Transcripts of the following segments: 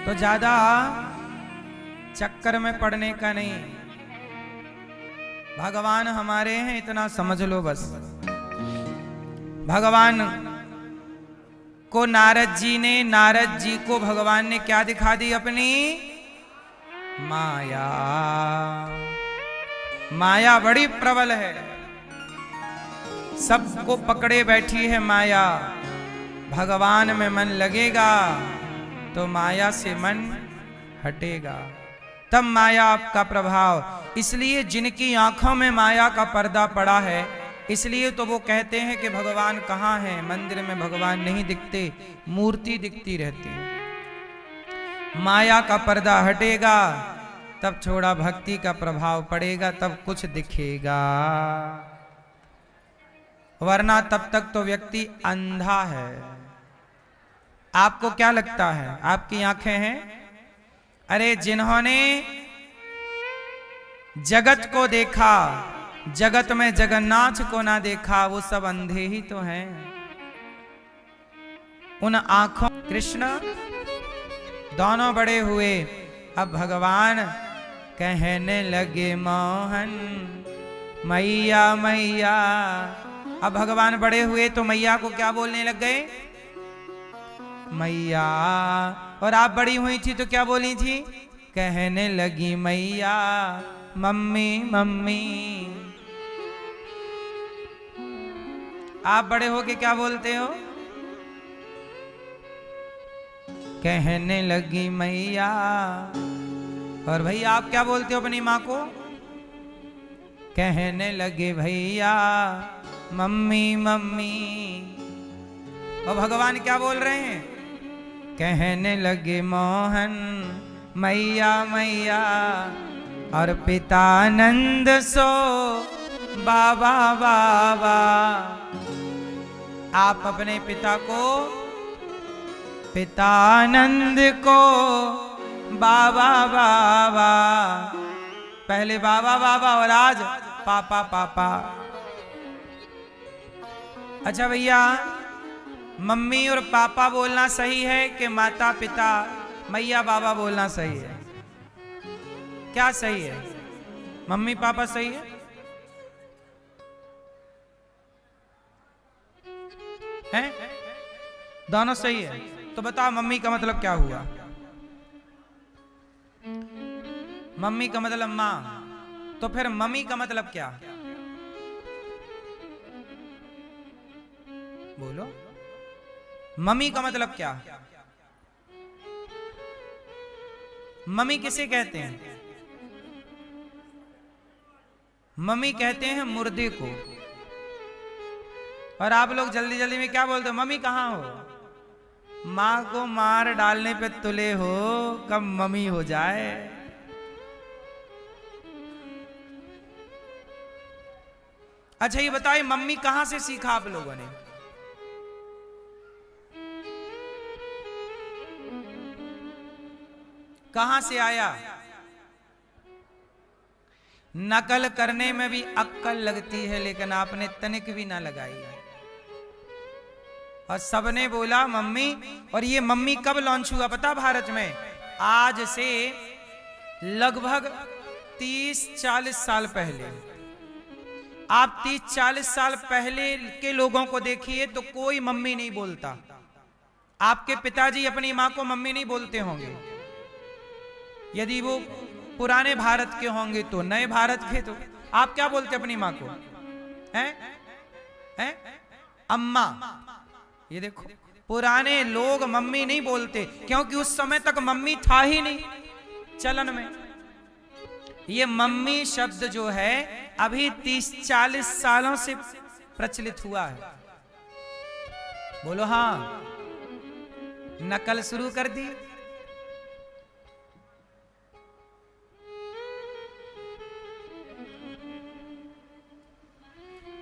तो ज्यादा चक्कर में पड़ने का नहीं। भगवान हमारे हैं इतना समझ लो बस। भगवान को नारद जी को भगवान ने क्या दिखा दी? अपनी माया। माया बड़ी प्रबल है, सबको पकड़े बैठी है माया। भगवान में मन लगेगा तो माया से मन हटेगा, तब माया आपका प्रभाव। इसलिए जिनकी आंखों में माया का पर्दा पड़ा है, इसलिए तो वो कहते हैं कि भगवान कहाँ है? मंदिर में भगवान नहीं दिखते, मूर्ति दिखती रहती है। माया का पर्दा हटेगा तब थोड़ा भक्ति का प्रभाव पड़ेगा, तब कुछ दिखेगा, वरना तब तक तो व्यक्ति अंधा है। आपको क्या लगता है आपकी आंखें हैं? अरे जिन्होंने जगत को देखा, जगत में जगन्नाथ को ना देखा, वो सब अंधे ही तो हैं। उन आंखों कृष्ण दोनों बड़े हुए। अब भगवान कहने लगे मोहन मैया मैया। अब भगवान बड़े हुए तो मैया को क्या बोलने लग गए? मैया। और आप बड़ी हुई थी तो क्या बोली थी? कहने लगी मैया मम्मी मम्मी। आप बड़े होके क्या बोलते हो? कहने लगी मैया। और भैया आप क्या बोलते हो अपनी माँ को? कहने लगे भैया मम्मी मम्मी। और भगवान क्या बोल रहे हैं? कहने लगे मोहन मैया मैया। और पितानंद सो बाबा बाबा। आप अपने पिता को, पितानंद को बाबा बाबा। पहले बाबा बाबा और आज पापा पापा। अच्छा भैया, मम्मी और पापा बोलना सही है कि माता पिता मैया बाबा बोलना सही है? क्या सही है? मम्मी पापा सही है? हैं? दोनों सही है? तो बताओ मम्मी का मतलब क्या हुआ? मम्मी का मतलब माँ, तो फिर मम्मी का मतलब क्या? बोलो, मम्मी का मतलब क्या? मम्मी किसे कहते हैं? मम्मी कहते हैं मुर्दे को। और आप लोग जल्दी जल्दी में क्या बोलते हो? मम्मी कहाँ हो? माँ को मार डालने पे तुले हो, कब मम्मी हो जाए। अच्छा ये बताइए, मम्मी कहां से सीखा आप लोगों ने? कहां से आया? नकल करने में भी अक्कल लगती है, लेकिन आपने तनिक भी ना लगाई। और सबने बोला मम्मी। और ये मम्मी कब लॉन्च हुआ पता? भारत में आज से लगभग 30-40 साल पहले। आप 30-40 साल पहले के लोगों को देखिए तो कोई मम्मी नहीं बोलता। आपके पिताजी अपनी मां को मम्मी नहीं बोलते होंगे। यदि वो पुराने भारत के होंगे तो, नए भारत के तो आप क्या बोलते अपनी मां को? हैं? हैं? अम्मा। ये देखो, पुराने लोग मम्मी नहीं बोलते, क्योंकि उस समय तक मम्मी था ही नहीं चलन में। ये मम्मी शब्द जो है अभी 30-40 सालों से प्रचलित हुआ है। बोलो हाँ। नकल शुरू कर दी।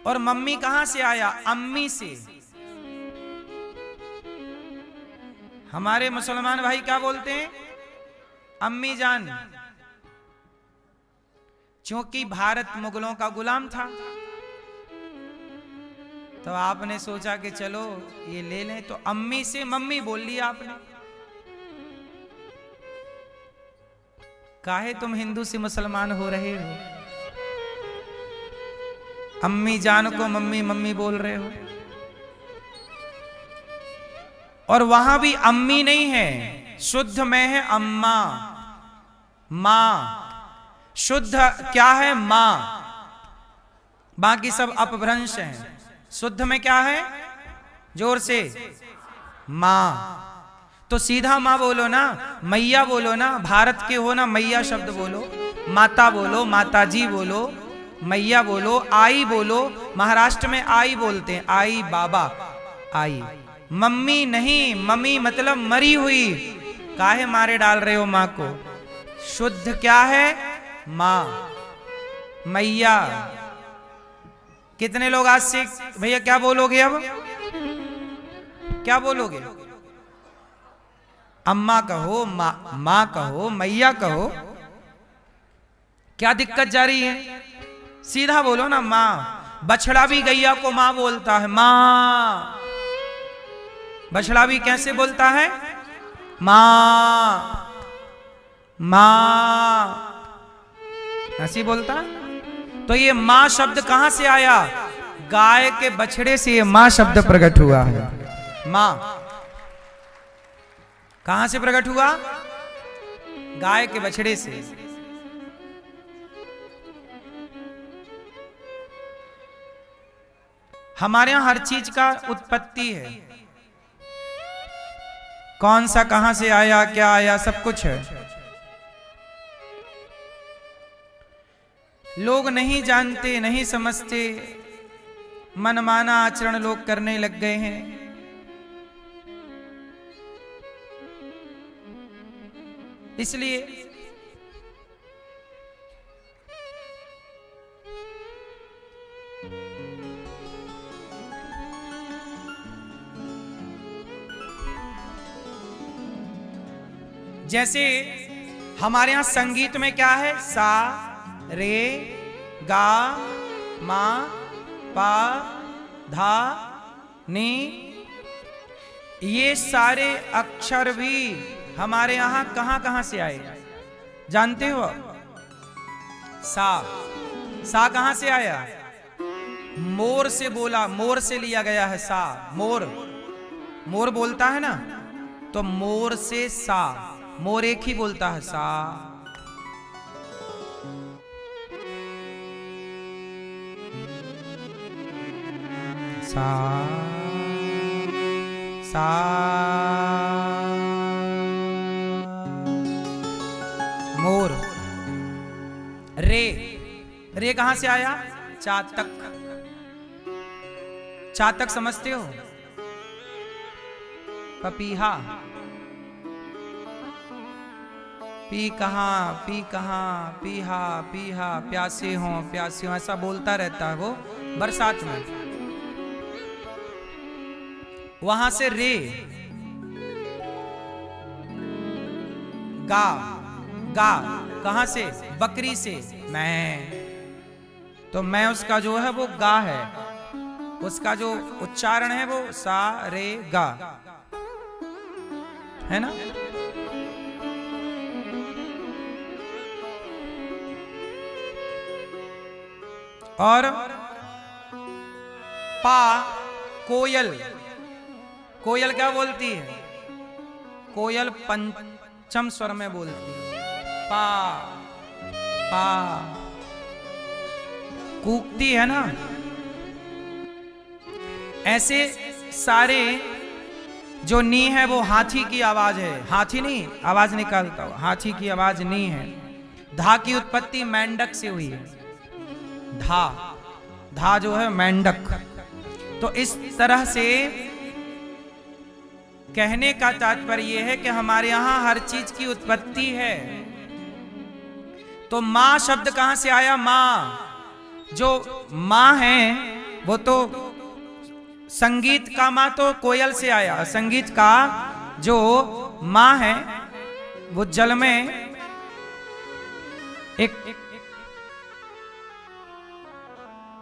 और मम्मी कहां से आया? अम्मी से। हमारे मुसलमान भाई क्या बोलते हैं? अम्मी जान। क्योंकि भारत मुगलों का गुलाम था, तो आपने सोचा कि चलो ये ले लें, तो अम्मी से मम्मी बोल लिया आपने। काहे तुम हिंदू से मुसलमान हो रहे हो? अम्मी जान को मम्मी मम्मी बोल रहे हो। और वहां भी अम्मी नहीं है, शुद्ध में है अम्मा, मां। शुद्ध क्या है? मां। बाकी सब अपभ्रंश हैं। शुद्ध में क्या है? जोर से, मां। तो सीधा मां बोलो ना, मैया बोलो ना। भारत के हो ना, मैया शब्द बोलो, माता बोलो, माताजी बोलो, मैया बोलो, आई बोलो। महाराष्ट्र में आई बोलते हैं, आई बाबा, आई। मम्मी नहीं, मम्मी मतलब मरी हुई। काहे मारे डाल रहे हो मां को? शुद्ध क्या है? मां, मैया। कितने लोग आज से भैया क्या बोलोगे? अब क्या बोलोगे? अम्मा कहो, मां कहो, मैया कहो। क्या दिक्कत जा रही है? सीधा बोलो ना, मां। बछड़ा भी गैया को मां बोलता है, मां। बछड़ा भी कैसे बोलता है? मां, मां, ऐसी बोलता है। तो ये मां शब्द कहां से आया? गाय के बछड़े से ये मां शब्द प्रकट हुआ है। मां कहां से प्रकट हुआ? गाय के बछड़े से। हमारे यहां हर चीज का उत्पत्ति है। कौन सा कहां से आया, क्या आया, सब कुछ है। लोग नहीं जानते, नहीं समझते, मनमाना आचरण लोग करने लग गए हैं। इसलिए जैसे हमारे यहां संगीत में क्या है? सा, रे, गा, मा, पा, धा, नी। ये सारे अक्षर भी हमारे यहां कहां कहां से आए जानते हो? सा, सा कहां से आया? मोर से बोला, मोर से लिया गया है सा। मोर, मोर बोलता है ना, तो मोर से सा। मोर एक ही बोलता है, सा। सा, सा, मोर। रे, रे कहां से आया? चातक। चातक समझते हो? पपीहा। पी कहां, पी कहां, पीहा, पीहा, प्यासे हो, प्यासे हो, ऐसा बोलता रहता है वो बरसात में। वहां से रे, गा, गा कहां से? बकरी से, मैं। तो मैं उसका जो है वो गा है, उसका जो उच्चारण है वो सा, रे, गा है ना। और पा, कोयल। कोयल क्या बोलती है? कोयल पंचम स्वर में बोलती है, पा, पा। कूकती है ना। ऐसे सारे जो नी है वो हाथी की आवाज है। हाथी नहीं आवाज निकालता हो, हाथी की आवाज नी है। धा की उत्पत्ति मेंढक से हुई है। धा, धा जो है मेंढक। तो इस तरह से कहने का तात्पर्य यह है कि हमारे यहां हर चीज की उत्पत्ति है। तो मां शब्द कहां से आया? मां। जो मां है वो तो संगीत का मां तो कोयल से आया। संगीत का जो मां है वो जल में एक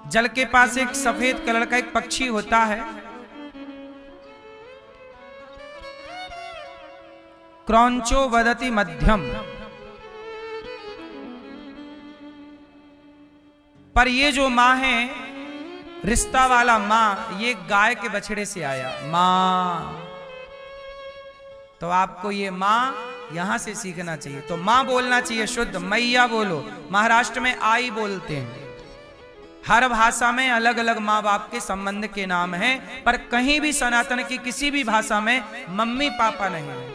जल के पास एक सफेद कलर का एक पक्षी होता है, क्रौंचो वदति मध्यम। पर ये जो माँ है, रिश्ता वाला माँ, ये गाय के बछड़े से आया माँ। तो आपको ये माँ यहां से सीखना चाहिए। तो माँ बोलना चाहिए शुद्ध, मैया बोलो। महाराष्ट्र में आई बोलते हैं। हर भाषा में अलग अलग माँ बाप के संबंध के नाम हैं, पर कहीं भी सनातन की किसी भी भाषा में मम्मी पापा नहीं है।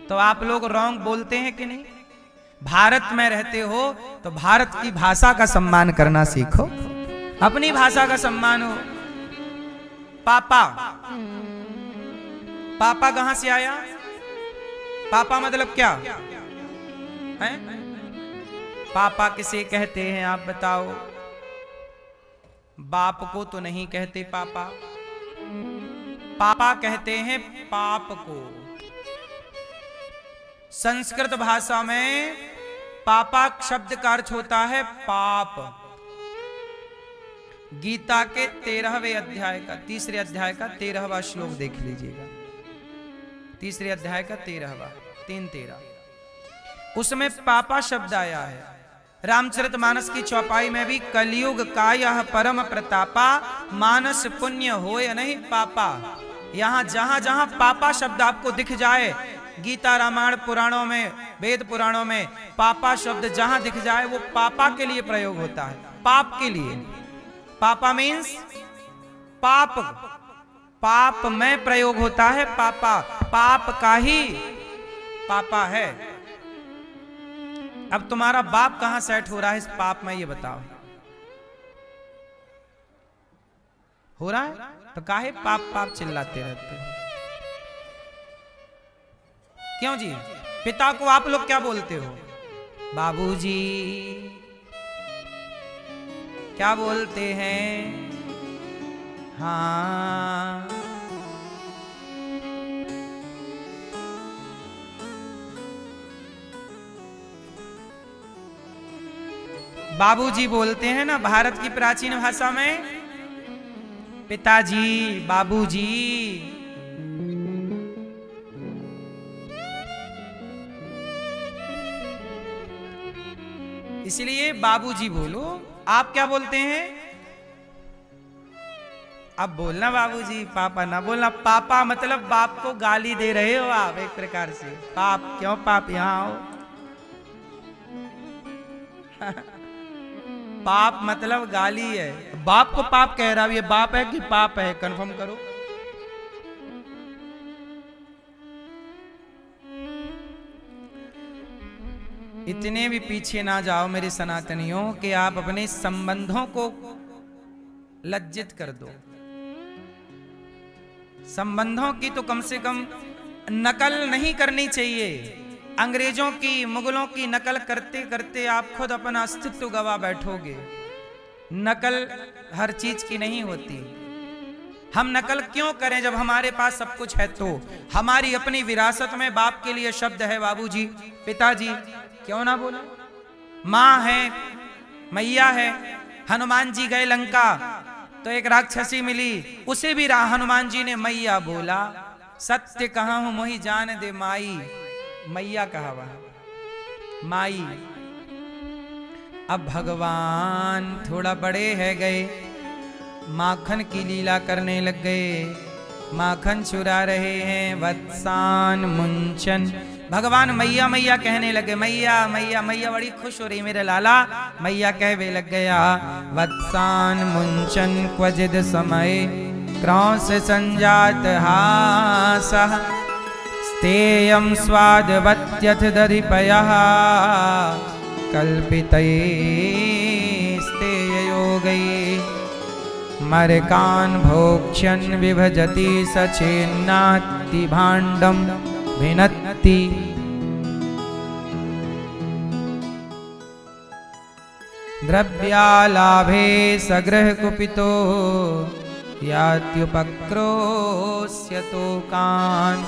तो आप लोग रॉन्ग बोलते हैं कि नहीं? भारत में रहते हो तो भारत की भाषा का सम्मान करना सीखो, अपनी भाषा का सम्मान हो। पापा, पापा कहां से आया? पापा मतलब क्या है? पापा किसे कहते हैं आप बताओ? बाप को तो नहीं कहते पापा, पापा कहते हैं पाप को। संस्कृत भाषा में पापा शब्द का अर्थ होता है पाप। गीता के 13वें अध्याय का, तीसरे अध्याय का 13वां श्लोक देख लीजिएगा। तीसरे अध्याय का 13वां, 3:13, उसमें पापा शब्द आया है। रामचरितमानस की चौपाई में भी कलयुग का यह परम प्रतापा, मानस पुण्य होय नहीं पापा। यहां जहां जहां पापा शब्द आपको दिख जाए, गीता रामायण पुराणों में, वेद पुराणों में पापा शब्द जहां दिख जाए वो पापा के लिए प्रयोग होता है, पाप के लिए। पापा मीन्स पाप, पाप में प्रयोग होता है पापा, पाप का ही पापा है। अब तुम्हारा बाप कहां सेट हो रहा है इस पाप में, ये बताओ। हो रहा है तो काहे पाप पाप चिल्लाते रहते हो? क्यों जी? पिता को आप लोग क्या बोलते हो? बाबूजी। क्या बोलते हैं? हाँ। बाबूजी बोलते हैं ना भारत की प्राचीन भाषा में, पिताजी, बाबूजी। इसलिए बाबूजी बोलो। आप क्या बोलते हैं? अब बोलना बाबूजी, पापा ना बोलना। पापा मतलब बाप को गाली दे रहे हो आप एक प्रकार से। पाप क्यों? पाप यहां आओ। पाप मतलब गाली है। बाप को पाप कह रहा है, ये बाप है कि पाप है? कंफर्म करो। इतने भी पीछे ना जाओ मेरे सनातनियों कि आप अपने संबंधों को लज्जित कर दो। संबंधों की तो कम से कम नकल नहीं करनी चाहिए। अंग्रेजों की, मुगलों की नकल करते करते आप खुद अपना अस्तित्व गवा बैठोगे। नकल हर चीज की नहीं होती। हम नकल क्यों करें जब हमारे पास सब कुछ है? तो हमारी अपनी विरासत में बाप के लिए शब्द है बाबूजी, पिताजी, क्यों ना बोलो? माँ है, मैया है। हनुमान जी गए लंका तो एक राक्षसी मिली, उसे भी हनुमान जी ने मैया बोला। सत्य कहा हूं मोहि जान दे माई, मैया कहा वह माई। अब भगवान थोड़ा बड़े है गए, माखन की लीला करने लग गए। माखन चुरा रहे हैं, वत्सान मुंचन। भगवान मैया मैया कहने लगे। मैया मैया मैया बड़ी खुश हो रही मेरे लाला। मैया कहवे लग गया, वत्सान मुंचन क्वचिद समय क्रौस संजात हासः स्तेयं स्वादवत्यथ दधिपयः कल्पितैस्तेययोगैः मरकान् भोक्ष्यन् विभजति सचेन्नाति भाण्डं भिनत्ति। द्रव्यालाभे सगृह कुपितो यात्युपक्रोश्यतो कान्।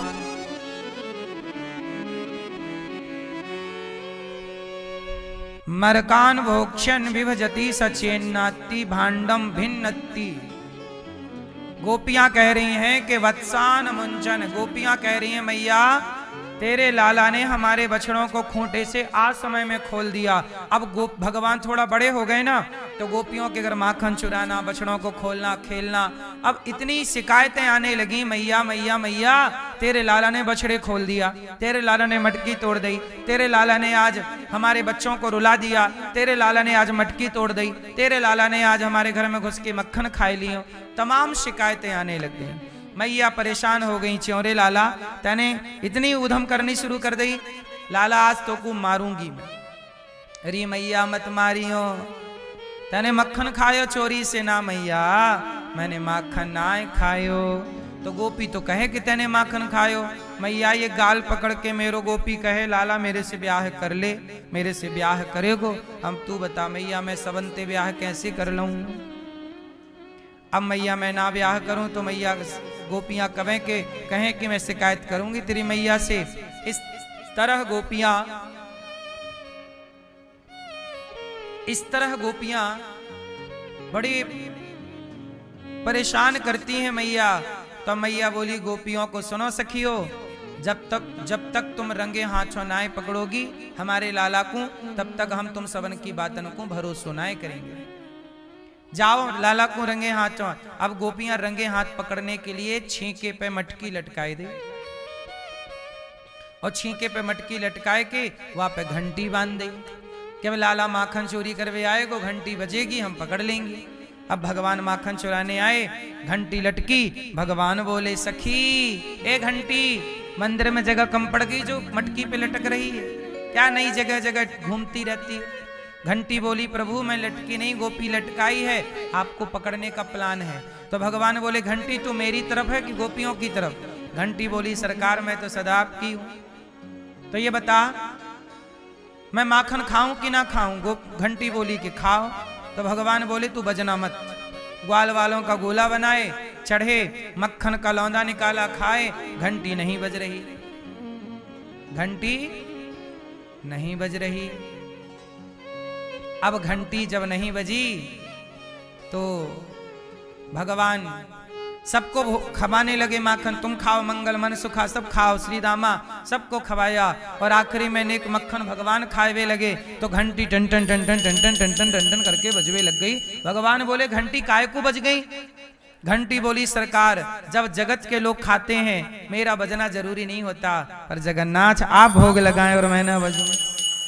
मरकान भोक्ष्यन् विभजति सचेन्नाति भाण्डं भिन्नति। गोपियां कह रही हैं कि वत्सान मुंचन। गोपियां कह रही हैं मैया तेरे लाला ने हमारे बछड़ों को खूंटे से आज समय में खोल दिया। अब भगवान थोड़ा बड़े हो गए ना, तो गोपियों के घर माखन चुराना, बछड़ों को खोलना, खेलना, अब इतनी शिकायतें आने लगी, मैया मैया मैया तेरे लाला ने बछड़े खोल दिया, तेरे लाला ने मटकी तोड़ दी, तेरे लाला ने आज हमारे बच्चों को रुला दिया, तेरे लाला ने आज मटकी तोड़ दी, तेरे लाला ने आज हमारे घर में घुस के मक्खन खाए लियो। तमाम शिकायतें आने लग गई। मैया परेशान हो गई, च्योरे लाला तने इतनी उधम करनी शुरू कर दी, लाला आज तो को मारूंगी मैं। अरे मैया मत मारियो, तने मक्खन खायो चोरी से ना मैया, मैंने माखन ना खायो। तो गोपी तो कहे कि तने माखन खायो। मैया ये गाल पकड़ के मेरो गोपी कहे लाला मेरे से ब्याह कर ले, मेरे से ब्याह करेगो। हम तू बता मैया मैं सबनते ब्याह कैसे कर लूं। अब मैया मैं ना ब्याह करूं तो मैया गोपियां कहें कि मैं शिकायत करूंगी तेरी मैया से। इस तरह गोपियां बड़ी परेशान करती हैं मैया। तो मैया बोली गोपियों को सुनो सखियो, जब तक तुम रंगे हाथों नाए पकड़ोगी हमारे लाला को, तब तक हम तुम सबन की बातन को भरोसा नाए करेंगे। जाओ लाला को रंगे हाथों। अब गोपियां रंगे हाथ पकड़ने के लिए छींके पे मटकी लटकाए दे, और छींके पे मटकी लटकाए के वहां पे घंटी बांध दे कि लाला माखन चोरी करवे आएगो, घंटी बजेगी हम पकड़ लेंगे। अब भगवान माखन चुराने आए, घंटी लटकी, भगवान बोले सखी ए घंटी मंदिर में जगह कम पड़ गई जो मटकी पे लटक रही है, क्या नई जगह जगह घूमती रहती है। घंटी बोली प्रभु मैं लटकी नहीं, गोपी लटकाई है, आपको पकड़ने का प्लान है। तो भगवान बोले घंटी तू मेरी तरफ है कि गोपियों की तरफ। घंटी बोली सरकार मैं तो सदा आपकी हूं, तो ये बता मैं माखन खाऊं कि ना खाऊं। घंटी बोली कि खाओ। तो भगवान बोले तू बजना मत। ग्वाल वालों का गोला बनाए, चढ़े, मक्खन का लौंदा निकाला, खाए, घंटी नहीं बज रही, घंटी नहीं बज रही। अब घंटी जब नहीं बजी तो भगवान सबको खवाने लगे माखन, तुम खाओ मंगल मन सुखा, सब खाओ श्री रामा, सबको खवाया। और आखिरी में एक मक्खन भगवान खाए लगे तो घंटी टन टन टन टन टन टन टन टन टन टन करके बजवे लग गई। भगवान बोले घंटी काय को बज गई। घंटी बोली सरकार जब जगत के लोग खाते हैं मेरा बजना जरूरी नहीं होता, पर जगन्नाथ आप भोग लगाएं और मैं ना बजूं,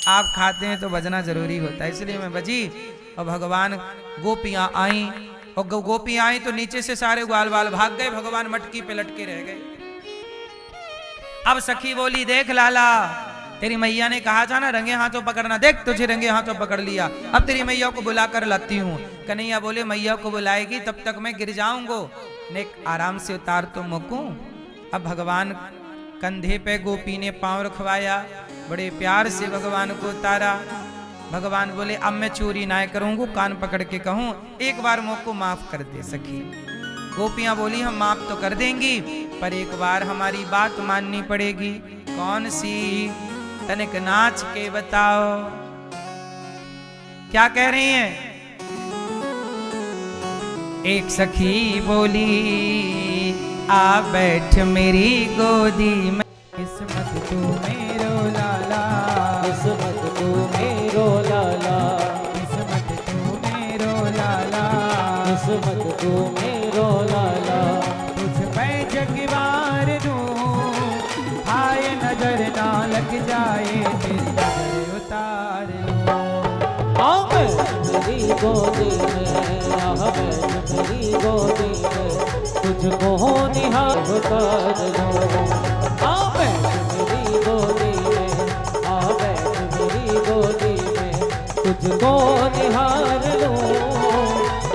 आप खाते हैं तो बजना जरूरी होता है, इसलिए मैं बजी। और भगवान गोपियां आई, और गोपियां आई तो नीचे से सारे ग्वाल वाल भाग गए, भगवान मटकी पे लटके रह गए। अब सखी बोली देख लाला तेरी मैया ने कहा था ना रंगे हाथों पकड़ना, देख तुझे रंगे हाथों पकड़ लिया, अब तेरी मैया को बुला कर लाती हूँ। कन्हैया बोले मैया को बुलाएगी तब तक मैं गिर जाऊंगो, नेक आराम से उतार तो मुकूं। अब भगवान कंधे पे गोपी ने पांव रखवाया, बड़े प्यार से भगवान को उतारा। भगवान बोले अब मैं चोरी ना करूंगा, कान पकड़ के कहूं एक बार मुझको माफ कर दे सखी। गोपियां बोली हम माफ तो कर देंगी, पर एक बार हमारी बात माननी पड़ेगी। कौन सी? तनिक नाच के बताओ। क्या कह रही हैं? एक सखी बोली आ बैठ मेरी गोदी में, किस्मत तू मेरो लाला, किस्मत तू मेरो लाला, किस्मत तू मेरो लाला, किस्मत तू मेरो लाला। तुझ पे जगवार दूं, आए नजर ना लग जाए, तेरी नजर उतार लूं। आ बैठ मेरी गोदी में, आ बैठ मेरी गोदी में, तुझको निहार उतार लूं। आ बैठ मेरी गोदी में, आ बैठ मेरी गोदी में, तुझको निहार लूं।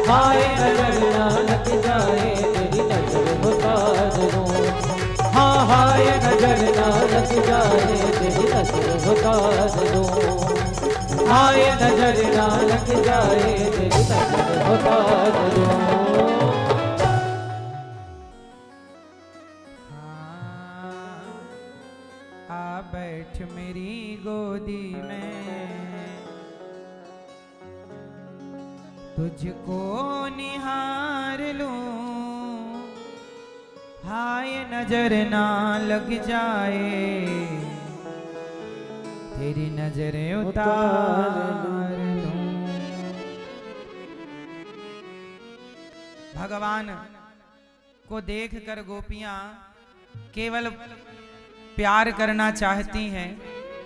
हाय नजर ना लग जाए, तेरी नजर उतार लूं। हाँ हाय नजर ना लग जाए, तेरी नजर उतार लूं। हाय नजर ना लग जाए, तेरी नजर उतार लूं। आ बैठ मेरी गोदी में, तुझको निहार लूं। हाय नजर ना लग जाए तेरी नजरें उतार लूं। भगवान को देखकर गोपियां केवल प्यार करना चाहती हैं।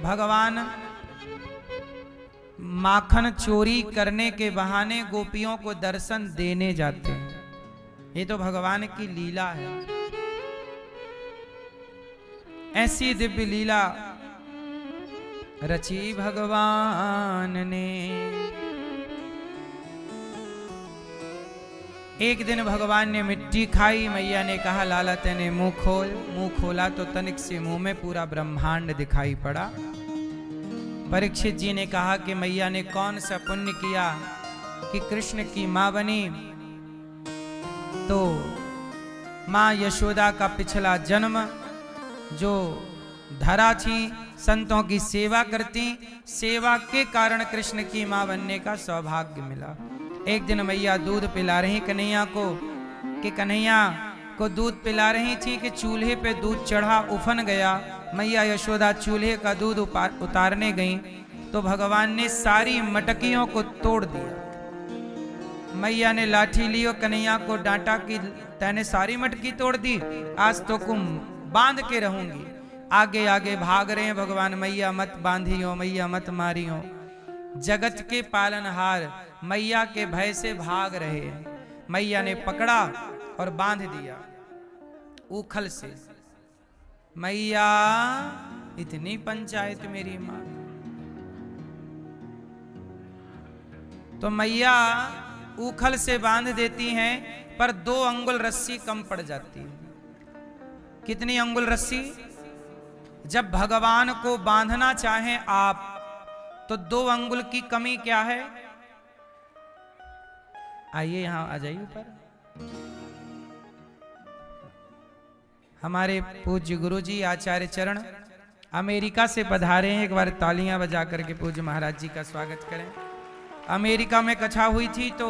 भगवान माखन चोरी करने के बहाने गोपियों को दर्शन देने जाते हैं। ये तो भगवान की लीला है। ऐसी दिव्य लीला रची भगवान ने। एक दिन भगवान ने मिट्टी खाई। मैया ने कहा लाला तेने मुंह खोल। मुंह खोला तो तनिक से मुंह में पूरा ब्रह्मांड दिखाई पड़ा। परीक्षित जी ने कहा कि मैया ने कौन सा पुण्य किया कि कृष्ण की मां बनी। तो मां यशोदा का पिछला जन्म जो धरा थी संतों की सेवा करती, सेवा के कारण कृष्ण की मां बनने का सौभाग्य मिला। एक दिन मैया दूध पिला रही कन्हैया को कि कन्हैया को दूध पिला रही थी कि चूल्हे पे दूध चढ़ा उफन गया। मैया यशोदा चूल्हे का दूध उतारने गई तो भगवान ने सारी मटकियों को तोड़ दिया। मैया ने लाठी ली और कन्हैया को डांटा कि तैने सारी मटकी तोड़ दी, आज तो कुम बांध के रहूंगी। आगे आगे भाग रहे हैं भगवान। मैया मत बांधियो, मैया मत मारियो। जगत के पालनहार मैया के भय से भाग रहे हैं। मैया ने पकड़ा और बांध दिया ऊखल से। मैया इतनी पंचायत मेरी मां। तो मैया ऊखल से बांध देती हैं पर 2 अंगुल रस्सी कम पड़ जाती है। कितनी अंगुल रस्सी? जब भगवान को बांधना चाहें आप तो 2 अंगुल की कमी क्या है? आइए यहां आ जाइए ऊपर। हमारे पूज्य गुरुजी आचार्य चरण अमेरिका से पधारे हैं। एक बार तालियां बजा करके पूज्य महाराज जी का स्वागत करें। अमेरिका में कथा हुई थी तो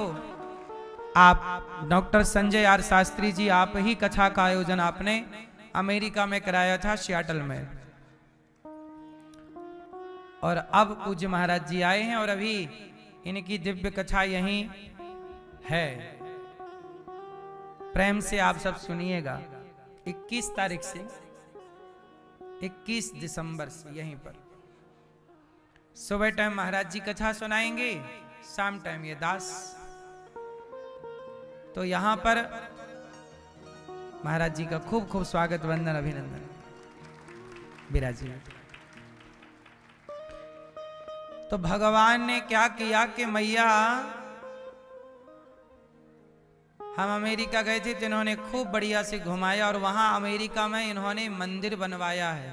आप डॉक्टर संजय आर शास्त्री जी, आप ही कथा का आयोजन आपने अमेरिका में कराया था, सियाटल में। और अब पूज्य महाराज जी आए हैं और अभी इनकी दिव्य कथा यहीं है। प्रेम से आप सब सुनिएगा। 21 तारीख से 21 दिसंबर से यहीं पर सुबह टाइम महाराज जी कथा सुनाएंगे, शाम टाइम ये दास। तो यहां पर महाराज जी का खूब खूब स्वागत, वंदन, अभिनंदन। विराजी। तो भगवान ने क्या किया कि मैया, हम अमेरिका गए थे तो इन्होंने खूब बढ़िया से घुमाया और वहां अमेरिका में इन्होंने मंदिर बनवाया है।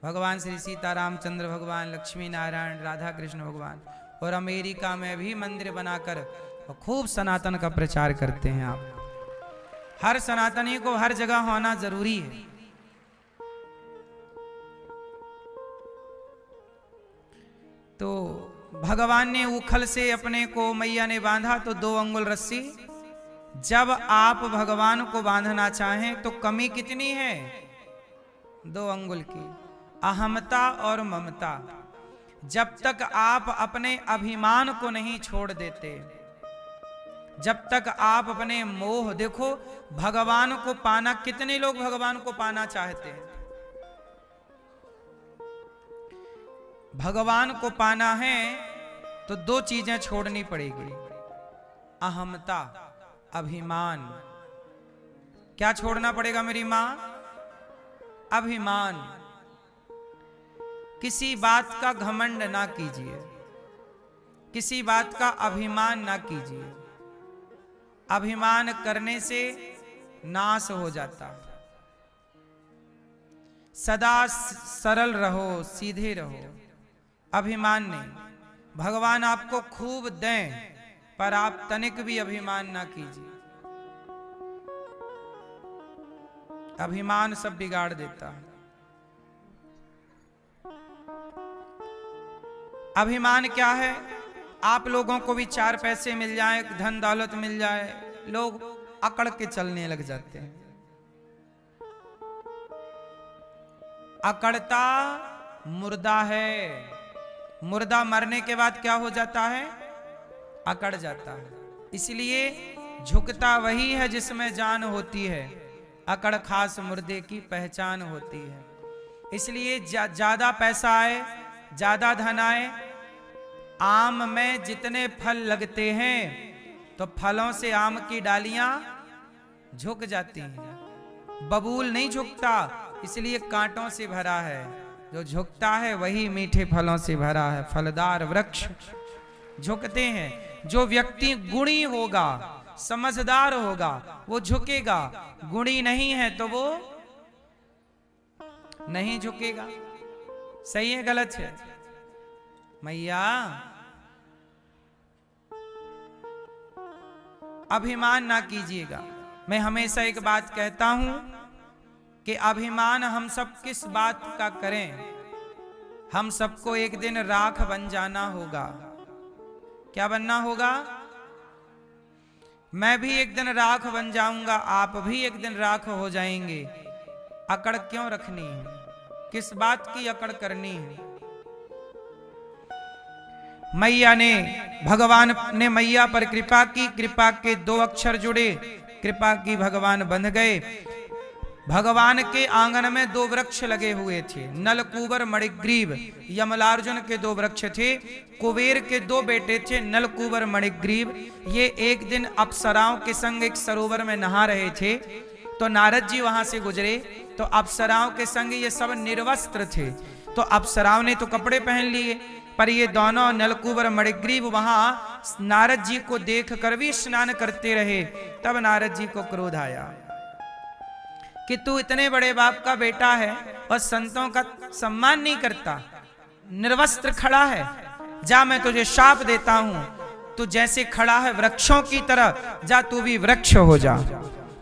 भगवान श्री सीतारामचंद्र भगवान, लक्ष्मी नारायण, राधा कृष्ण भगवान, और अमेरिका में भी मंदिर बनाकर खूब सनातन का प्रचार करते हैं। आप हर सनातनी को हर जगह होना जरूरी है। तो भगवान ने उखल से अपने को मैया ने बांधा तो 2 अंगुल रस्सी। जब आप भगवान को बांधना चाहें तो कमी कितनी है? 2 अंगुल की। अहमता और ममता। जब तक आप अपने अभिमान को नहीं छोड़ देते, जब तक आप अपने मोह, देखो भगवान को पाना, कितने लोग भगवान को पाना चाहते हैं? भगवान को पाना है तो 2 चीजें छोड़नी पड़ेगी। अहमता, अभिमान। क्या छोड़ना पड़ेगा मेरी मां? अभिमान। किसी बात का घमंड ना कीजिए, किसी बात का अभिमान ना कीजिए। अभिमान करने से नाश हो जाता। सदा सरल रहो, सीधे रहो, अभिमान नहीं। भगवान आपको खूब दें पर आप तनिक भी अभिमान ना कीजिए। अभिमान सब बिगाड़ देता है। अभिमान क्या है? आप लोगों को भी 4 पैसे मिल जाए, धन दौलत मिल जाए, लोग अकड़ के चलने लग जाते हैं। अकड़ता मुर्दा है। मुर्दा मरने के बाद क्या हो जाता है? अकड़ जाता है। इसलिए झुकता वही है जिसमें जान होती है, अकड़ खास मुर्दे की पहचान होती है। इसलिए ज्यादा पैसा आए, ज्यादा धन आए, आम में जितने फल लगते हैं तो फलों से आम की डालियां झुक जाती हैं। बबूल नहीं झुकता, इसलिए कांटों से भरा है। जो झुकता है वही मीठे फलों से भरा है। फलदार वृक्ष झुकते हैं। जो व्यक्ति गुणी होगा, समझदार होगा, वो झुकेगा। गुणी नहीं है तो वो नहीं झुकेगा। सही है गलत है? मैया अभिमान ना कीजिएगा। मैं हमेशा एक बात कहता हूं कि अभिमान हम सब किस बात का करें? हम सबको एक दिन राख बन जाना होगा। क्या बनना होगा? मैं भी एक दिन राख बन जाऊंगा, आप भी एक दिन राख हो जाएंगे। अकड़ क्यों रखनी है? किस बात की अकड़ करनी है? मैया ने, भगवान ने मैया पर कृपा की। कृपा के दो अक्षर जुड़े, कृपा की भगवान बंध गए। भगवान के आंगन में दो वृक्ष लगे हुए थे, नलकूबर मणिग्रीव। यमलार्जुन के दो वृक्ष थे। कुबेर के दो बेटे थे, नलकूबर मणिग्रीव। ये एक दिन अप्सराओं के संग एक सरोवर में नहा रहे थे। तो नारद जी वहां से गुजरे तो अप्सराओं के संग ये सब निर्वस्त्र थे। तो अप्सराओं ने तो कपड़े पहन लिए, पर ये दोनों नलकूबर मणिग्रीव वहां नारद जी को देखकर भी स्नान करते रहे। तब नारद जी को क्रोध आया कि तू इतने बड़े बाप का बेटा है और संतों का सम्मान नहीं करता, निर्वस्त्र खड़ा है। जा, मैं तुझे शाप देता हूं, तू जैसे खड़ा है वृक्षों की तरह, जा तू भी वृक्ष हो जा।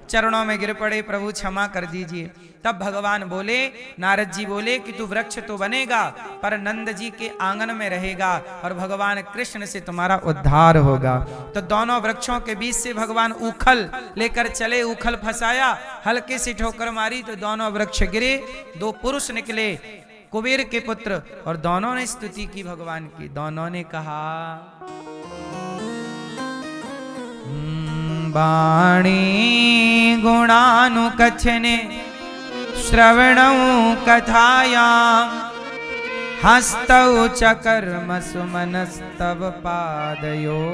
चरणों में गिर पड़े, प्रभु क्षमा कर दीजिए। तब भगवान बोले, नारद जी बोले कि तू वृक्ष तो बनेगा पर नंद जी के आंगन में रहेगा और भगवान कृष्ण से तुम्हारा उद्धार होगा। तो दोनों वृक्षों के बीच से भगवान उखल लेकर चले। उखल फंसाया, हल्के से ठोकर मारी तो दोनों वृक्ष गिरे। दो पुरुष निकले, कुबेर के पुत्र, और दोनों ने स्तुति की भगवान की। दोनों ने कहा, वाणी गुणानुकथने श्रवणौ कथायां हस्तौ च कर्म सुमनस्तव पादयोर्नः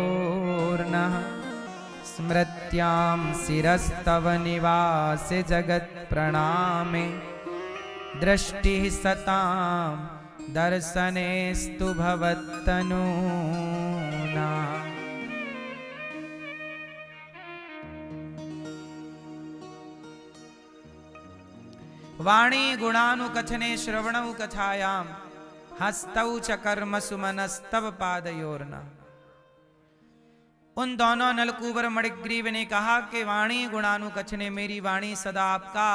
स्मृत्यां शिरस्तव निवासे जगत् प्रणामे दृष्टिः सतां दर्शनेस्तु भवत्तनूना। वाणी गुणानुकथने श्रवणौ कथायां हस्तौ च कर्म सुमनस्तव पादयोर्नः। उन दोनों नलकूबर मणिग्रीव ने कहा कि वाणी गुणानुकथने, मेरी वाणी सदा आपका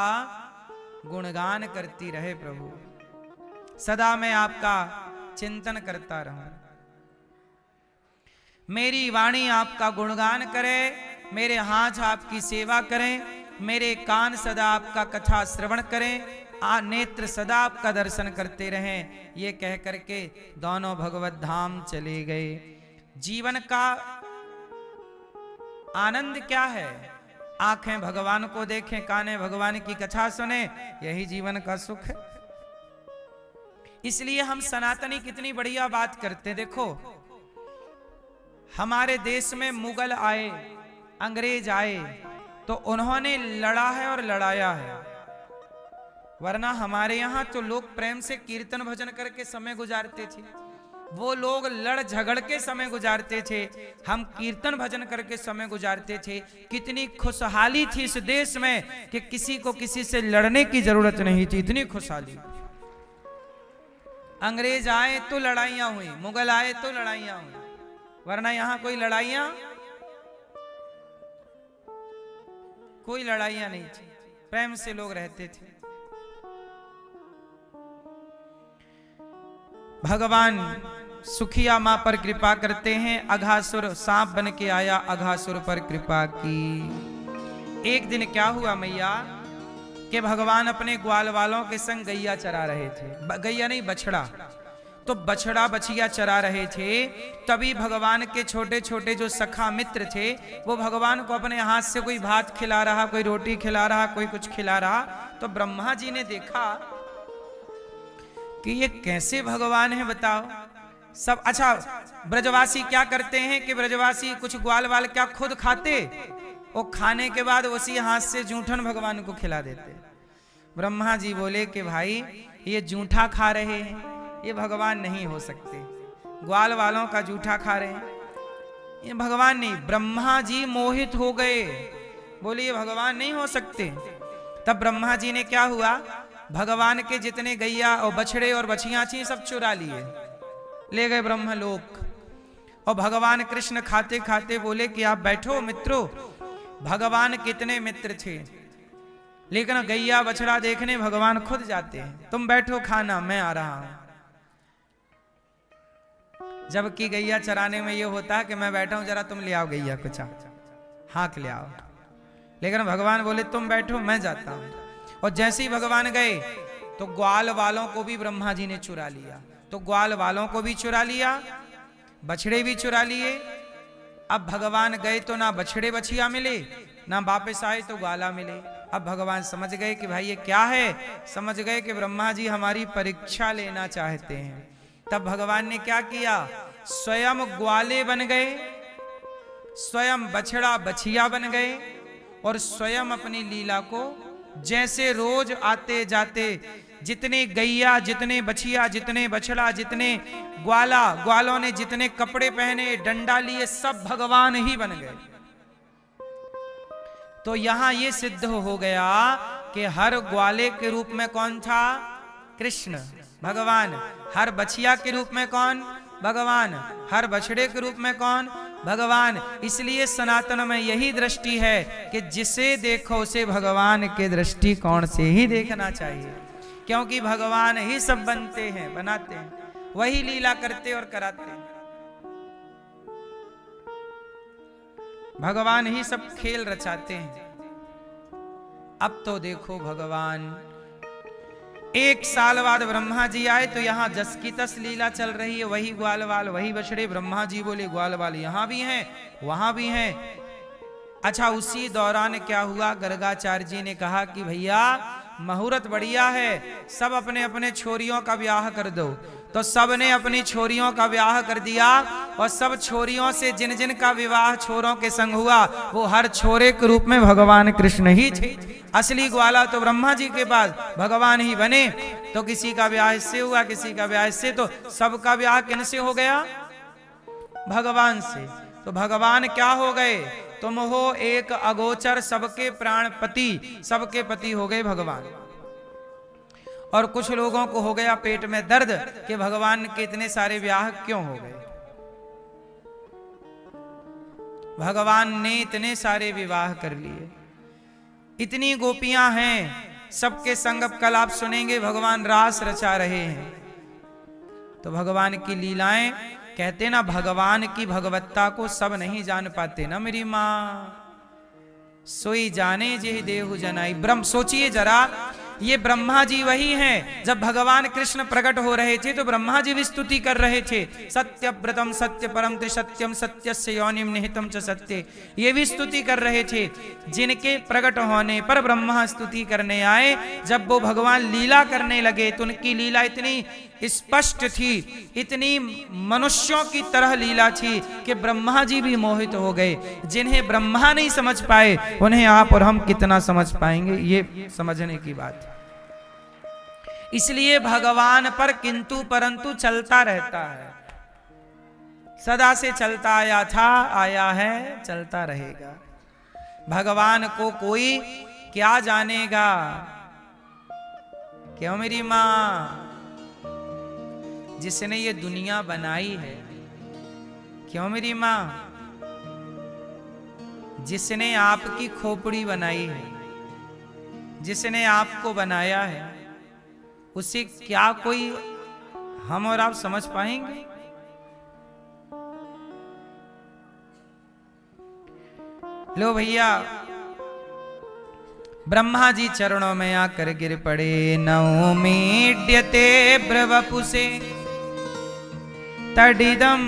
गुणगान करती रहे प्रभु, सदा मैं आपका चिंतन करता रहूं। मेरी वाणी आपका गुणगान करे, मेरे हाथ आपकी सेवा करें, मेरे कान सदा आपका कथा श्रवण करें, नेत्र सदा आपका दर्शन करते रहें। ये कह करके दोनों भगवत धाम चले गए। जीवन का आनंद क्या है? आंखें भगवान को देखें, काने भगवान की कथा सुने, यही जीवन का सुख है। इसलिए हम सनातनी कितनी बढ़िया बात करते। देखो, हमारे देश में मुगल आए, अंग्रेज आए तो उन्होंने लड़ा है और लड़ाया है, वरना हमारे यहां तो लोग प्रेम से कीर्तन भजन करके समय गुजारते थे। वो लोग लड़ झगड़ के समय गुजारते थे, हम कीर्तन भजन करके समय गुजारते थे। कितनी खुशहाली थी इस देश में कि किसी को किसी से लड़ने की जरूरत नहीं थी, इतनी खुशहाली। अंग्रेज आए तो लड़ाइयां हुई, मुगल आए तो लड़ाइयां हुई, वरना यहां कोई लड़ाइयां नहीं थी। प्रेम से लोग रहते थे। भगवान सुखिया मां पर कृपा करते हैं। अघासुर सांप बन के आया, अघासुर पर कृपा की। एक दिन क्या हुआ मैया कि भगवान अपने ग्वाल वालों के संग गैया चरा रहे थे, गैया नहीं बछड़ा, तो बछड़ा बछिया चरा रहे थे। तभी भगवान के छोटे छोटे जो सखा मित्र थे वो भगवान को अपने हाथ से कोई भात खिला रहा, कोई रोटी खिला रहा, कोई कुछ खिला रहा। तो ब्रह्मा जी ने देखा कि ये कैसे भगवान है बताओ सब। अच्छा, ब्रजवासी क्या करते हैं कि ब्रजवासी कुछ ग्वाल वाल क्या खुद खाते, वो खाने के बाद उसी हाथ से जूठन भगवान को खिला देते। ब्रह्मा जी बोले कि भाई ये जूठा खा रहे हैं, ये भगवान नहीं हो सकते, ग्वाल वालों का जूठा खा रहे हैं, ये भगवान नहीं। ब्रह्मा जी मोहित हो गए, बोले ये भगवान नहीं हो सकते। तब ब्रह्मा जी ने क्या हुआ, भगवान के जितने गैया और बछड़े और बछियां थी सब चुरा लिए, ले गए ब्रह्मलोक। और भगवान कृष्ण खाते खाते बोले कि आप बैठो मित्रों। भगवान कितने मित्र थे, लेकिन गैया बछड़ा देखने भगवान खुद जाते हैं, तुम बैठो खाना मैं आ रहा हूं। जबकि गैया चराने में यह होता है कि मैं बैठा हूं, जरा तुम ले आओ गैया कुछ हाँक ले आओ, लेकिन भगवान बोले तुम बैठो मैं जाता हूं। और जैसे ही भगवान गए तो ग्वाल वालों को भी ब्रह्मा जी ने चुरा लिया, तो ग्वाल वालों को भी चुरा लिया, बछड़े भी चुरा लिए। अब भगवान गए तो ना बछड़े बछिया मिले, ना वापस आए तो ग्वाला मिले। अब भगवान समझ गए कि भाई ये क्या है, समझ गए कि ब्रह्मा जी हमारी परीक्षा लेना चाहते हैं। तब भगवान ने क्या किया, स्वयं ग्वाले बन गए, स्वयं बछड़ा बछिया बन गए, और स्वयं अपनी लीला को जैसे रोज आते जाते जितने गैया, जितने बछिया, जितने बछड़ा, जितने ग्वालों ने जितने कपड़े पहने, डंडा लिए, सब भगवान ही बन गए। तो यहां यह सिद्ध हो गया कि हर ग्वाले के रूप में कौन था, कृष्ण भगवान। हर बछिया के रूप में कौन, भगवान। हर बछड़े के रूप में कौन, भगवान। इसलिए सनातन में यही दृष्टि है कि जिसे देखो उसे भगवान के दृष्टिकोण से ही देखना चाहिए, क्योंकि भगवान ही सब बनते हैं, बनाते हैं, वही लीला करते और कराते हैं। भगवान ही सब खेल रचाते हैं। अब तो देखो भगवान, एक साल बाद ब्रह्मा जी आए तो यहाँ जस की तस लीला चल रही है, वही ग्वाल वाल, वही बछड़े। ब्रह्मा जी बोले ग्वाल वाल यहाँ भी हैं, वहां भी हैं। अच्छा, उसी दौरान क्या हुआ, गर्गाचार्य जी ने कहा कि भैया मुहूर्त बढ़िया है, सब अपने अपने छोरियों का ब्याह कर दो। तो सब ने अपनी छोरियों का ब्याह कर दिया, और सब छोरियों से जिन जिन का विवाह छोरों के संग हुआ वो हर छोरे के रूप में भगवान कृष्ण ही थे। असली ग्वाला तो ब्रह्मा जी के पास भगवान ही बने। तो किसी का ब्याह इससे हुआ, किसी का ब्याह इससे, तो सबका ब्याह किनसे हो गया, भगवान से। तो भगवान क्या हो गए, तुम हो एक अगोचर सबके प्राणपति, सबके पति हो गए भगवान। और कुछ लोगों को हो गया पेट में दर्द कि भगवान के इतने सारे ब्याह क्यों हो गए, भगवान ने इतने सारे विवाह कर लिए, इतनी गोपियां हैं, सबके संग अब कल आप सुनेंगे भगवान रास रचा रहे हैं। तो भगवान की लीलाएं, कहते ना भगवान की भगवत्ता को सब नहीं जान पाते ना मेरी माँ, सोई जाने जे देहु जनाई। ब्रह्म, सोचिए जरा, ये ब्रह्मा जी वही हैं, जब भगवान कृष्ण प्रकट हो रहे थे तो ब्रह्मा जी भी स्तुति कर रहे थे, सत्यव्रतम सत्य परम त्रिसत्यम सत्यस्य योनिम निहितम च सत्य, ये भी स्तुति कर रहे थे। जिनके प्रकट होने पर ब्रह्मा स्तुति करने आए, जब वो भगवान लीला करने लगे तो उनकी लीला इतनी स्पष्ट थी, इतनी मनुष्यों की तरह लीला थी कि ब्रह्मा जी भी मोहित हो गए। जिन्हें ब्रह्मा नहीं समझ पाए उन्हें आप और हम कितना समझ पाएंगे, ये समझने की बात है। इसलिए भगवान पर किंतु परंतु चलता रहता है, सदा से चलता आया था, आया है, चलता रहेगा। भगवान को कोई क्या जानेगा, क्यों मेरी मां, जिसने ये दुनिया बनाई है, क्यों मेरी मां, जिसने आपकी खोपड़ी बनाई है, जिसने आपको बनाया है, उसे क्या कोई हम और आप समझ पाएंगे? लो भैया, ब्रह्मा जी चरणों में आकर गिर पड़े। नौमीड्यते ब्रवपुसे तडिदम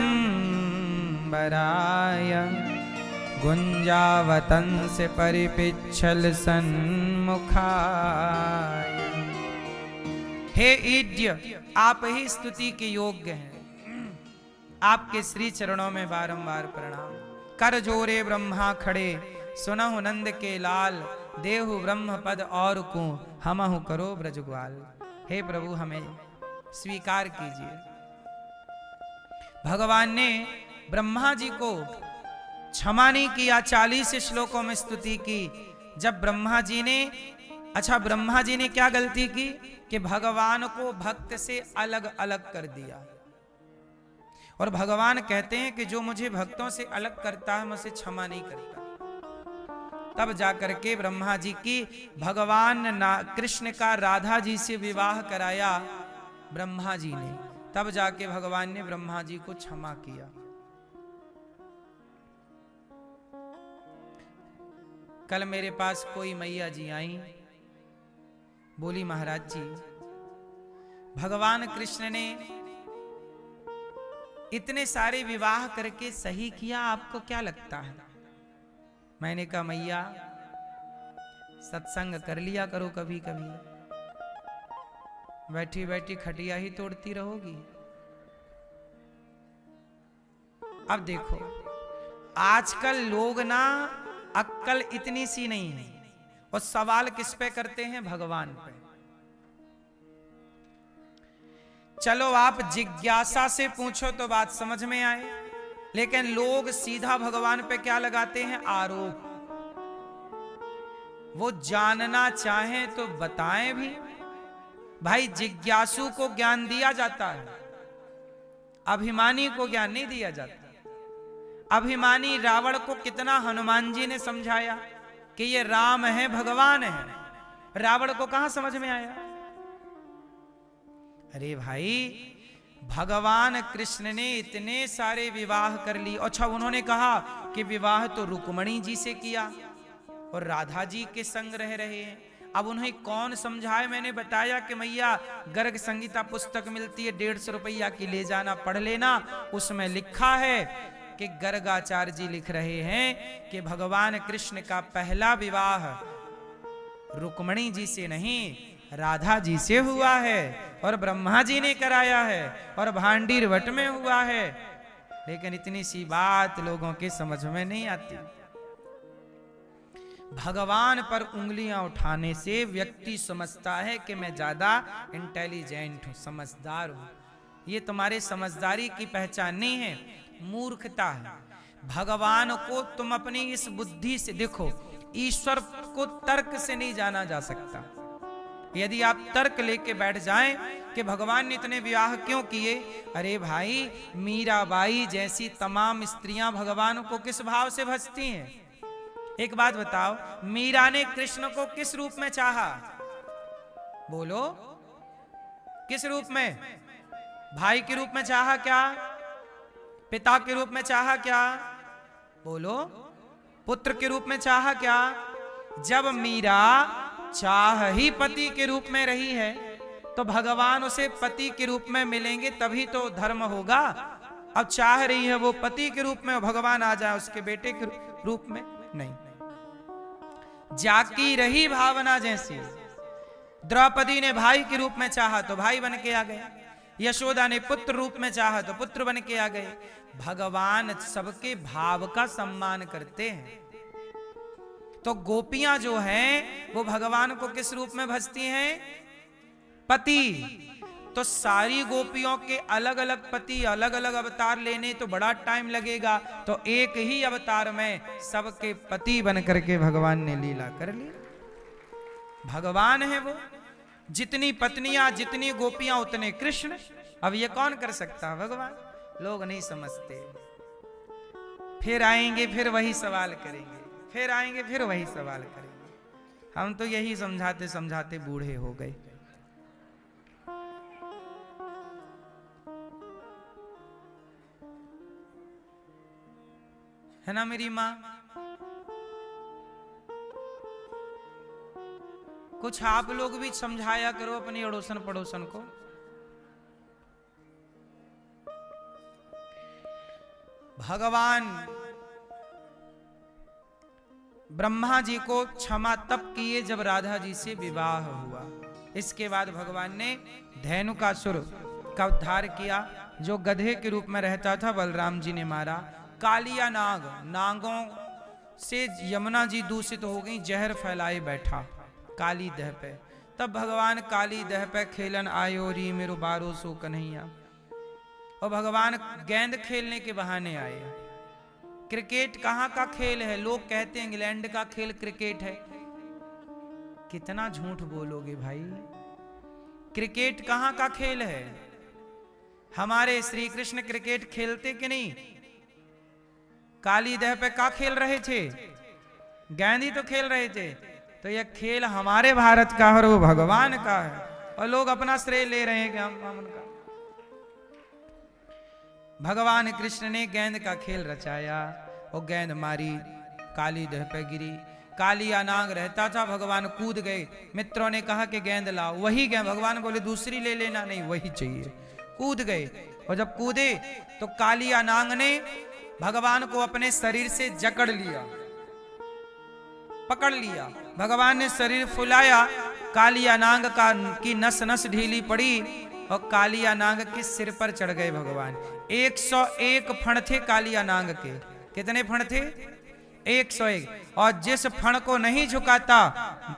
बराय गुंजावतंस परिपिच्छल सन्मुखाय। हे ईड्य, आप ही स्तुति के योग्य हैं। आपके श्री चरणों में बारंबार प्रणाम। कर जोरे ब्रह्मा खड़े, सुनहु नंद के लाल। देहु ब्रह्म पद और को हमहु करो ब्रजग्वाल। हे प्रभु, हमें स्वीकार कीजिए। भगवान ने ब्रह्मा जी को क्षमा नहीं किया, 40 श्लोकों में स्तुति की। जब ब्रह्मा जी ने क्या गलती की कि भगवान को भक्त से अलग अलग कर दिया। और भगवान कहते हैं कि जो मुझे भक्तों से अलग करता है, मैं उसे क्षमा नहीं करता। तब जाकर के ब्रह्मा जी की भगवान कृष्ण का राधा जी से विवाह कराया ब्रह्मा जी ने। तब जाके भगवान ने ब्रह्मा जी को क्षमा किया। कल मेरे पास कोई मैया जी आई, बोली महाराज जी, भगवान कृष्ण ने इतने सारे विवाह करके सही किया, आपको क्या लगता है? मैंने कहा मैया, सत्संग कर लिया करो कभी कभी, बैठी बैठी खटिया ही तोड़ती रहोगी। अब देखो, आजकल लोग ना अक्कल इतनी सी नहीं है, और सवाल किस पे करते हैं? भगवान पे। चलो आप जिज्ञासा से पूछो तो बात समझ में आए, लेकिन लोग सीधा भगवान पे क्या लगाते हैं? आरोप। वो जानना चाहें तो बताएं भी। भाई, जिज्ञासु को ज्ञान दिया जाता है, अभिमानी को ज्ञान नहीं दिया जाता। अभिमानी रावण को कितना हनुमान जी ने समझाया कि ये राम है, भगवान है। रावण को कहां समझ में आया? अरे भाई, भगवान कृष्ण ने इतने सारे विवाह कर ली। अच्छा, उन्होंने कहा कि विवाह तो रुक्मणी जी से किया और राधा जी के संग रह रहे हैं। अब उन्हें कौन समझाए? मैंने बताया कि मैया, गर्ग संगीता पुस्तक मिलती है, 150 रुपया की, ले जाना, पढ़ लेना। उसमें लिखा है कि गर्गाचार्य जी लिख रहे हैं कि भगवान कृष्ण का पहला विवाह रुक्मणी जी से नहीं, राधा जी से हुआ है, और ब्रह्मा जी ने कराया है, और भांडीर वट में हुआ है। लेकिन इतनी सी बात लोगों के समझ में नहीं आती। भगवान पर उंगलियां उठाने से व्यक्ति समझता है कि मैं ज्यादा इंटेलिजेंट हूं, समझदार हूं। ये तुम्हारे समझदारी की पहचान नहीं है, मूर्खता है। भगवान को तुम अपनी इस बुद्धि से देखो। ईश्वर को तर्क से नहीं जाना जा सकता। यदि आप तर्क लेके बैठ जाएं कि भगवान ने इतने विवाह क्यों किए, अरे भाई, मीराबाई जैसी तमाम स्त्रियां भगवान को किस भाव से भजती हैं? एक बात बताओ, मीरा ने कृष्ण को किस रूप में चाहा? बोलो, किस रूप में? भाई के रूप में चाहा क्या? पिता के रूप में चाहा क्या? बोलो, पुत्र के रूप में चाहा क्या? जब मीरा चाह ही पति के रूप में रही है, तो भगवान उसे पति के रूप में मिलेंगे, तभी तो धर्म होगा। अब चाह रही है वो पति के रूप में, भगवान आ जाए उसके बेटे के रूप में, नहीं। जाकी रही भावना जैसी। द्रौपदी ने भाई के रूप में चाहा तो भाई बन के आ गए, यशोदा ने पुत्र रूप में चाहा तो पुत्र बन के आ गए। भगवान सबके भाव का सम्मान करते हैं। तो गोपियां जो हैं वो भगवान को किस रूप में भजती हैं? पति। तो सारी गोपियों के अलग अलग पति, अलग अलग अवतार लेने तो बड़ा टाइम लगेगा, तो एक ही अवतार में सबके पति बन करके भगवान ने लीला कर ली। भगवान है वो। जितनी पत्नियां, जितनी गोपियां, उतने कृष्ण। अब ये कौन कर सकता है? भगवान। लोग नहीं समझते। फिर आएंगे, फिर वही सवाल करेंगे, फिर आएंगे, फिर वही सवाल करेंगे। हम तो यही समझाते समझाते बूढ़े हो गए। है ना मेरी माँ? कुछ आप लोग भी समझाया करो अपनी अड़ोसन पड़ोसन को। भगवान ब्रह्मा जी को क्षमा तब किए जब राधा जी से विवाह हुआ। इसके बाद भगवान ने धेनुकासुर का उद्धार किया, जो गधे के रूप में रहता था, बलराम जी ने मारा। कालिया नाग, नागों से यमुना जी दूषित हो गई, जहर फैलाए बैठा काली दह पे। तब भगवान काली दह पे खेलन आयो री मेरो बारो सो कन्हैया। और भगवान गेंद खेलने के बहाने आए। क्रिकेट कहाँ का खेल है? लोग कहते हैं इंग्लैंड का खेल क्रिकेट है। कितना झूठ बोलोगे भाई, क्रिकेट कहाँ का खेल है? हमारे श्री कृष्ण क्रिकेट खेलते कि नहीं? काली दह पे का खेल रहे थे? गेंद ही तो खेल रहे थे। तो यह खेल हमारे भारत का और वो भगवान का है, और लोग अपना श्रेय ले रहे हैं कि हम उनका। भगवान कृष्ण ने गेंद का खेल रचाया और गेंद मारी, काली दह पे गिरी। कालिया नाग रहता था, भगवान कूद गए। मित्रों ने कहा कि गेंद लाओ, वही गेंद। भगवान बोले दूसरी ले लेना, नहीं वही चाहिए। कूद गए, और जब कूदे तो कालिया नाग ने भगवान को अपने शरीर से जकड़ लिया, पकड़ लिया। भगवान ने शरीर फुलाया, कालिया नाग की नस नस ढीली पड़ी और कालिया नाग के सिर पर चढ़ गए भगवान। 101 फण थे कालिया नाग के। कितने फण थे? 101। और जिस फण को नहीं झुकाता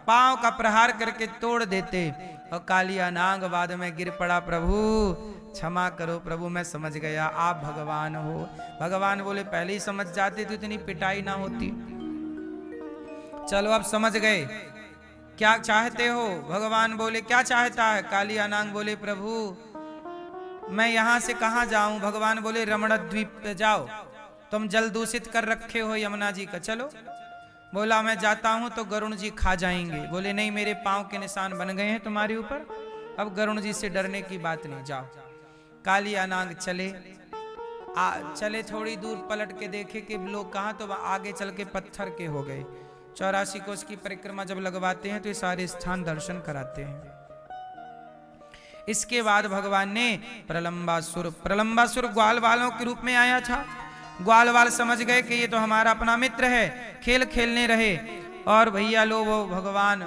पांव का प्रहार करके तोड़ देते। और कालिया नाग बाद में गिर पड़ा, प्रभु क्षमा करो प्रभु, मैं समझ गया आप भगवान हो। भगवान बोले पहले ही समझ जाते तो इतनी पिटाई ना होती। चलो अब समझ गए, क्या चाहते हो? भगवान बोले क्या चाहता है? कालिया नाग बोले प्रभु मैं यहां से कहां जाऊं? भगवान बोले रमण द्वीप पे जाओ, तुम जल दूषित कर रखे हो यमुना जी का, चलो। बोला मैं जाता हूं तो गरुण जी खा जाएंगे। बोले नहीं, मेरे पांव के निशान बन गए हैं तुम्हारे ऊपर, अब गरुण जी से डरने की बात नहीं, जाओ। कालिया नाग चले, चले थोड़ी दूर, पलट के देखे कि लोग कहां, तो आगे चल के पत्थर के हो गए। 84 कोस की परिक्रमा जब लगवाते हैं तो ये सारे स्थान दर्शन कराते हैं। इसके बाद भगवान ने प्रलंबासुर ग्वाल वालों के रूप में आया था। ग्वाल वाल समझ गए कि ये तो हमारा अपना मित्र है, खेल खेलने रहे। और भैया लो वो भगवान,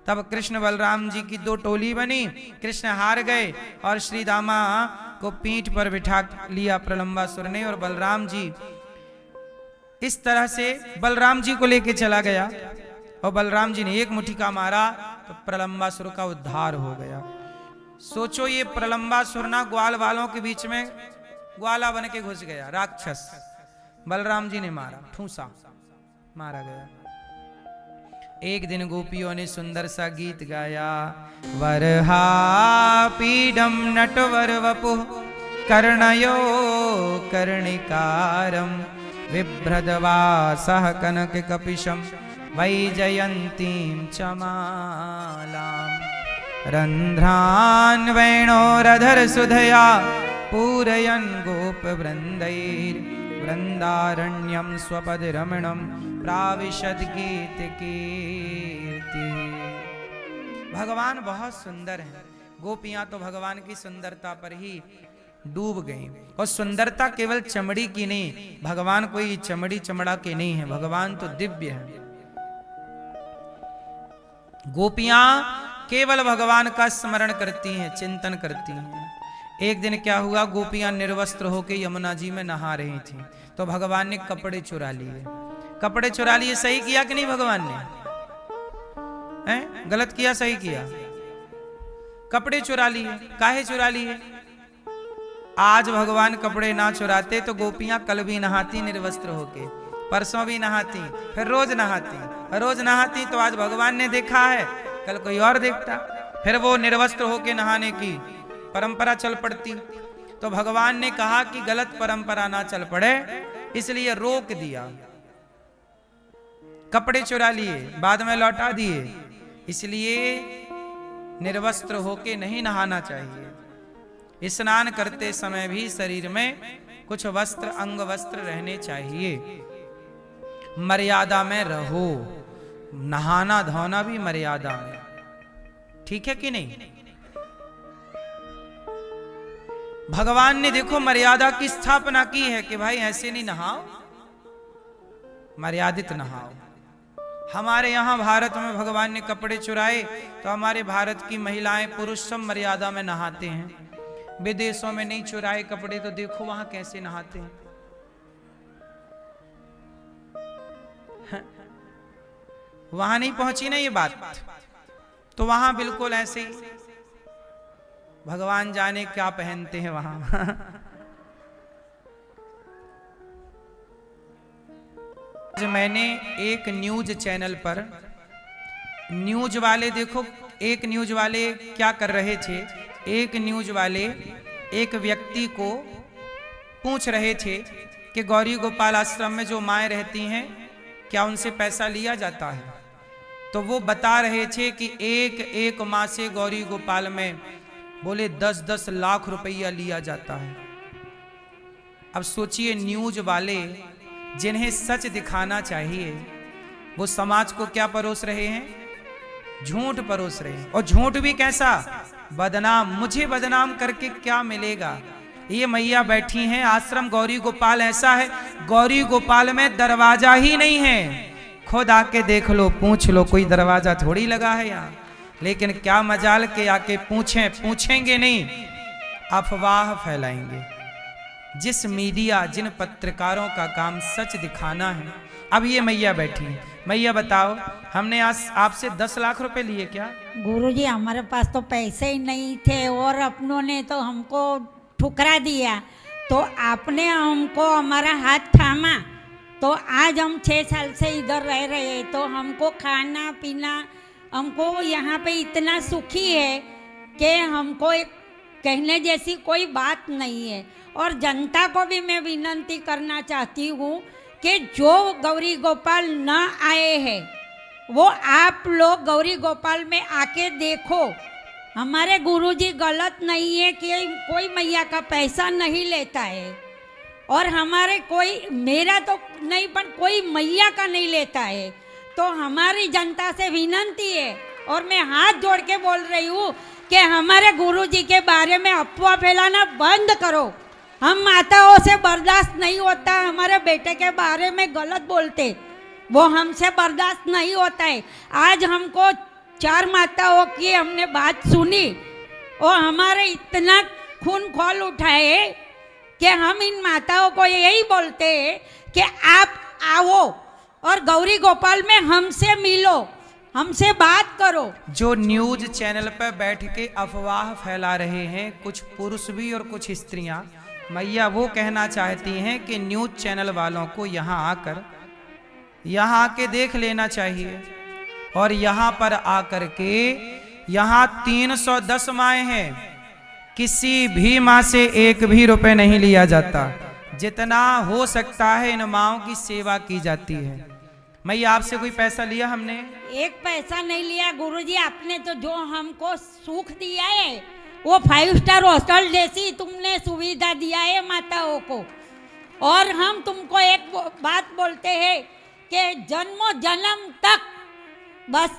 तब कृष्ण बलराम जी की 2 टोली बनी। कृष्ण हार गए और श्री दामा को पीठ पर बिठा लिया प्रलंबासुर ने, और बलराम जी इस तरह से बलराम जी को लेके चला गया। और बलराम जी ने एक मुठिका मारा तो प्रलंबासुर का उद्धार हो गया। सोचो ये प्रलंबासुर ना ग्वाल वालों के बीच में ग्वाला बन के घुस गया, राक्षस। बलराम जी ने मारा, ठूसा, मारा गया। एक दिन गोपियों ने सुंदर सा गीत गाया, वरहा पीडम नटवर वपुः कर्णयो कर्णिकारम बिभ्रदवासः कनक कपिशम वैजयन्तीं चमालाम् रंध्रान् वेणोरधर सुधया पूरयन् गोपवृन्दैर् वृन्दारण्यं स्वपदरमणं प्राविशद गीतकीर्ति। भगवान बहुत सुंदर हैं। गोपियां तो भगवान की सुंदरता पर ही डूब गई। और सुंदरता केवल चमड़ी की नहीं, भगवान कोई चमड़ी चमड़ा के नहीं है, भगवान तो दिव्य है। गोपियां केवल भगवान का स्मरण करती हैं, चिंतन करती हैं। एक दिन क्या हुआ, गोपियां निर्वस्त्र होकर यमुना जी में नहा रही थी, तो भगवान ने कपड़े चुरा लिए। कपड़े चुरा लिए, सही किया कि नहीं भगवान ने? गलत किया, सही किया? कपड़े चुरा लिए। काहे चुरा लिए? आज भगवान कपड़े ना चुराते तो गोपियां कल भी नहाती निर्वस्त्र होके, परसों भी नहाती, फिर रोज नहाती। रोज नहाती तो आज भगवान ने देखा है, कल कोई और देखता, फिर वो निर्वस्त्र होके नहाने की परंपरा चल पड़ती। तो भगवान ने कहा कि गलत परंपरा ना चल पड़े, इसलिए रोक दिया। कपड़े चुरा लिए, बाद में लौटा दिए, इसलिए निर्वस्त्र होके नहीं नहाना चाहिए। स्नान करते समय भी शरीर में कुछ वस्त्र, अंग वस्त्र रहने चाहिए। मर्यादा में रहो, नहाना धोना भी मर्यादा में। ठीक है कि नहीं? भगवान ने देखो मर्यादा की स्थापना की है कि भाई ऐसे नहीं नहाओ, मर्यादित नहाओ। हमारे यहाँ भारत में भगवान ने कपड़े चुराए तो हमारे भारत की महिलाएं पुरुष सब मर्यादा में नहाते हैं। विदेशों में नहीं चुराए कपड़े तो देखो वहां कैसे नहाते हैं। वहां नहीं पहुंची ना ये बात, तो वहां बिल्कुल ऐसे ही भगवान जाने क्या पहनते हैं वहां। मैंने एक न्यूज चैनल पर न्यूज वाले देखो, एक न्यूज वाले क्या कर रहे थे, एक न्यूज वाले एक व्यक्ति को पूछ रहे थे कि गौरी गोपाल आश्रम में जो माएँ रहती हैं क्या उनसे पैसा लिया जाता है? तो वो बता रहे थे कि एक एक माँ से गौरी गोपाल में बोले 10-10 लाख रुपया लिया जाता है। अब सोचिए न्यूज वाले जिन्हें सच दिखाना चाहिए वो समाज को क्या परोस रहे हैं? झूठ परोस रहे हैं। और झूठ भी कैसा? बदनाम। मुझे बदनाम करके क्या मिलेगा? ये मैया बैठी हैं, आश्रम गौरी गोपाल ऐसा है, गौरी गोपाल में दरवाजा ही नहीं है। खुद आके देख लो, पूछ लो, कोई दरवाजा थोड़ी लगा है यहाँ। लेकिन क्या मजाल के आके पूछेंगे नहीं, अफवाह फैलाएंगे। जिस मीडिया, जिन पत्रकारों का काम सच दिखाना है। अब ये मैया बैठी है, मैया बताओ हमने आज आपसे 10 लाख रुपए लिए क्या? गुरुजी हमारे पास तो पैसे ही नहीं थे और अपनों ने तो हमको ठुकरा दिया, तो आपने हमको हमारा हाथ थामा, तो आज हम 6 साल से इधर रह रहे हैं, तो हमको खाना पीना, हमको यहाँ पे इतना सुखी है कि हमको एक कहने जैसी कोई बात नहीं है। और जनता को भी मैं विनती करना चाहती हूँ कि जो गौरी गोपाल न आए हैं वो आप लोग गौरी गोपाल में आके देखो। हमारे गुरुजी गलत नहीं है कि कोई मैया का पैसा नहीं लेता है, और हमारे कोई, मेरा तो नहीं पर कोई मैया का नहीं लेता है। तो हमारी जनता से विनती है और मैं हाथ जोड़ के बोल रही हूँ कि हमारे गुरुजी के बारे में अफवाह फैलाना बंद करो। हम माताओं से बर्दाश्त नहीं होता, हमारे बेटे के बारे में गलत बोलते, वो हमसे बर्दाश्त नहीं होता है। आज हमको 4 माताओं की हमने बात सुनी और हमारे इतना खून खौल उठाए कि हम इन माताओं को यही बोलते हैं कि आप आओ और गौरी गोपाल में हमसे मिलो, हमसे बात करो। जो न्यूज चैनल पर बैठ के अफवाह फैला रहे हैं कुछ पुरुष भी और कुछ स्त्रियां, मैया वो कहना चाहती हैं कि न्यूज चैनल वालों को यहाँ आके देख लेना चाहिए। और यहाँ पर आकर के यहाँ 310 माएँ हैं, किसी भी माँ से एक भी रुपए नहीं लिया जाता। जितना हो सकता है इन माँओं की सेवा की जाती है। मैया आपसे कोई पैसा लिया हमने? एक पैसा नहीं लिया गुरुजी, आपने तो जो हमको सुख दिया है वो 5 स्टार हॉस्टल जैसी तुमने सुविधा दिया है माताओं को। और हम तुमको एक बात बोलते हैं कि जन्मों जन्म तक बस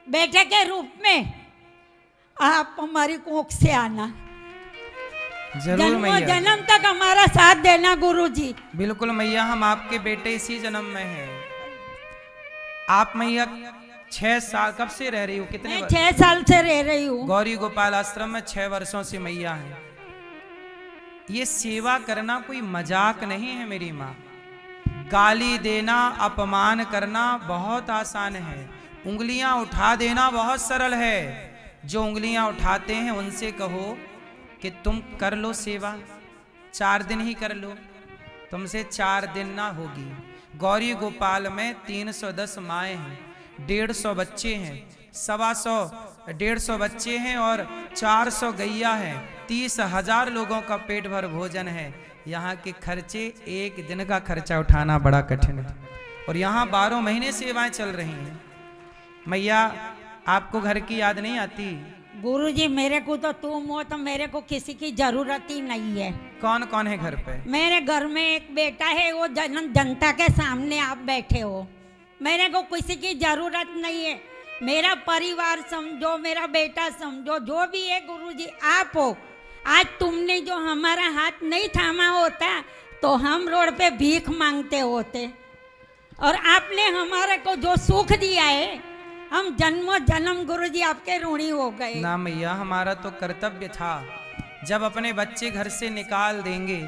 बेटे के रूप में आप हमारी कोख से आना, जन्मों जन्म तक हमारा साथ देना गुरुजी। बिल्कुल मैया, हम आपके बेटे इसी जन्म में हैं। आप मैया 6 साल कब से रह रही हो? कितने? मैं 6 साल से रह रही हूँ गौरी गोपाल आश्रम में। 6 वर्षों से मैया है। ये सेवा करना कोई मजाक नहीं है मेरी माँ। गाली देना, अपमान करना बहुत आसान है, उंगलियां उठा देना बहुत सरल है। जो उंगलियां उठाते हैं उनसे कहो कि तुम कर लो सेवा, 4 दिन ही कर लो, तुमसे 4 दिन ना होगी। गौरी गोपाल में 310 माएँ हैं, 150 बच्चे हैं, 125 बच्चे हैं और 400 गैया हैं, 30,000 लोगों का पेट भर भोजन है। यहाँ के खर्चे, एक दिन का खर्चा उठाना बड़ा कठिन है। और यहाँ 12 महीने सेवाएं चल रही हैं। मैया आपको घर की याद नहीं आती? गुरुजी मेरे को तो तुम हो तो मेरे को किसी की जरूरत ही नहीं है। कौन कौन है घर पे? मेरे घर में एक बेटा है, वो जनता के सामने आप बैठे हो। मेरे को किसी की जरूरत नहीं है। मेरा परिवार समझो, मेरा बेटा समझो, जो भी है गुरुजी आप हो। आज तुमने जो हमारा हाथ नहीं थामा होता तो हम रोड पे भीख मांगते होते, और आपने हमारे को जो सुख दिया है, हम जन्मों जन्म गुरुजी आपके ऋणी हो गए। ना मैया, हमारा तो कर्तव्य था। जब अपने बच्चे घर से निकाल देंगे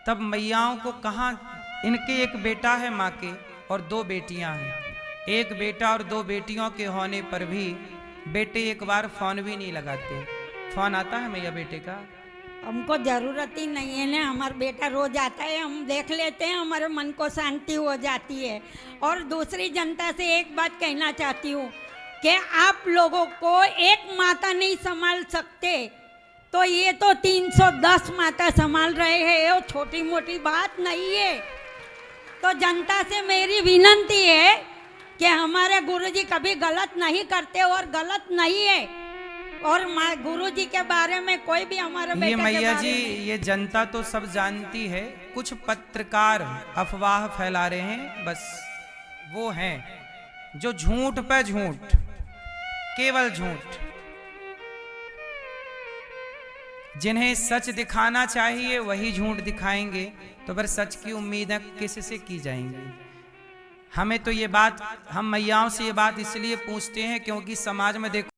तब मैयाओं को कहाँ, इनके एक बेटा है माँ के और 2 बेटियां हैं। एक बेटा और 2 बेटियों के होने पर भी बेटे एक बार फोन भी नहीं लगाते। फोन आता है मैया बेटे का? हमको जरूरत ही नहीं है ना, हमारा बेटा रोज आता है, हम देख लेते हैं, हमारे मन को शांति हो जाती है। और दूसरी जनता से एक बात कहना चाहती हूँ कि आप लोगों को एक माता नहीं संभाल सकते तो ये तो 310 माता संभाल रहे हैं, वो छोटी मोटी बात नहीं है। तो जनता से मेरी विनती है कि हमारे गुरुजी कभी गलत नहीं करते और गलत नहीं है, और गुरुजी के बारे में कोई भी हमारे बेटे ये के मैया बारे जी, में- ये जनता तो सब जानती है, कुछ पत्रकार अफवाह फैला रहे हैं, बस वो हैं जो झूठ पे झूठ, केवल झूठ। जिन्हें सच दिखाना चाहिए वही झूठ दिखाएंगे, तो फिर सच की उम्मीदें किससे की जाएंगी? हमें तो ये बात, हम मैयाओं से ये बात इसलिए पूछते हैं क्योंकि समाज में देखो